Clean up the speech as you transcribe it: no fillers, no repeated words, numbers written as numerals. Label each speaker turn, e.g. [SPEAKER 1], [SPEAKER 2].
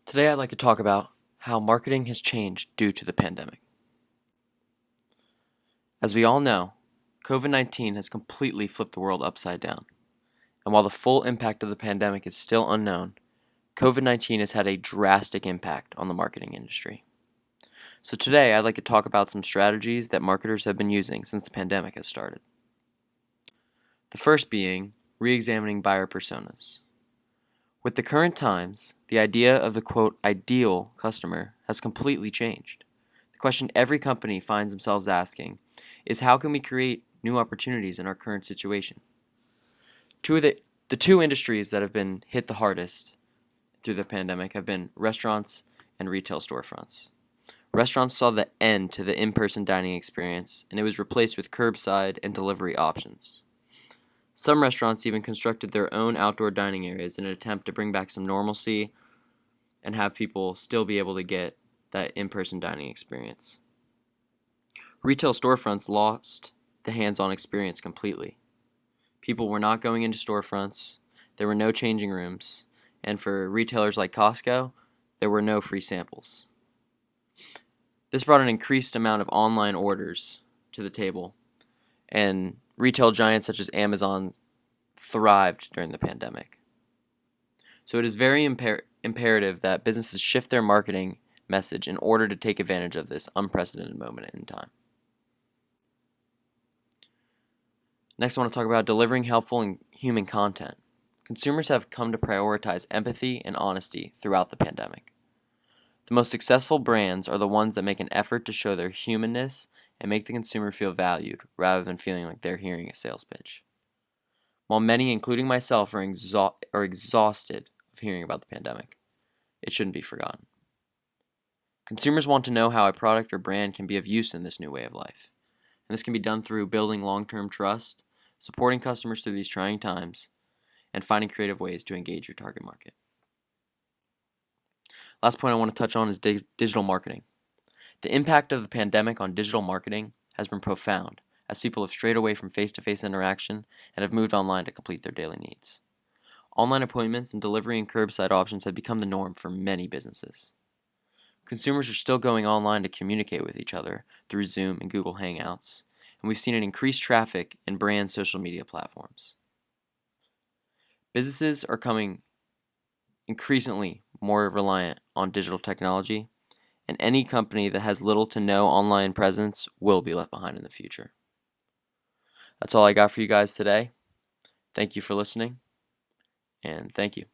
[SPEAKER 1] Today I'd like to talk about how marketing has changed due to the pandemic. As we all know, COVID-19 has completely flipped the world upside down. And while the full impact of the pandemic is still unknown, COVID-19 has had a drastic impact on the marketing industry. So today I'd like to talk about some strategies that marketers have been using since the pandemic has started. The first being re-examining buyer personas. With the current times, the idea of the quote ideal customer has completely changed. The question every company finds themselves asking is how can we create new opportunities in our current situation? The two industries that have been hit the hardest through the pandemic have been restaurants and retail storefronts. Restaurants saw the end to the in-person dining experience, and it was replaced with curbside and delivery options. Some restaurants even constructed their own outdoor dining areas in an attempt to bring back some normalcy and have people still be able to get that in-person dining experience. Retail storefronts lost the hands-on experience completely. People were not going into storefronts, there were no changing rooms, and for retailers like Costco, there were no free samples. This brought an increased amount of online orders to the table, and retail giants such as Amazon thrived during the pandemic. So it is very imperative that businesses shift their marketing message in order to take advantage of this unprecedented moment in time. Next, I want to talk about delivering helpful and human content. Consumers have come to prioritize empathy and honesty throughout the pandemic. The most successful brands are the ones that make an effort to show their humanness and make the consumer feel valued rather than feeling like they're hearing a sales pitch. While many, including myself, are exhausted of hearing about the pandemic, it shouldn't be forgotten. Consumers want to know how a product or brand can be of use in this new way of life. And this can be done through building long-term trust, supporting customers through these trying times, and finding creative ways to engage your target market. Last point I want to touch on is digital marketing. The impact of the pandemic on digital marketing has been profound, as people have strayed away from face-to-face interaction and have moved online to complete their daily needs. Online appointments and delivery and curbside options have become the norm for many businesses. Consumers are still going online to communicate with each other through Zoom and Google Hangouts, and we've seen an increased traffic in brand social media platforms. Businesses are becoming increasingly more reliant on digital technology, and any company that has little to no online presence will be left behind in the future. That's all I got for you guys today. Thank you for listening, and thank you.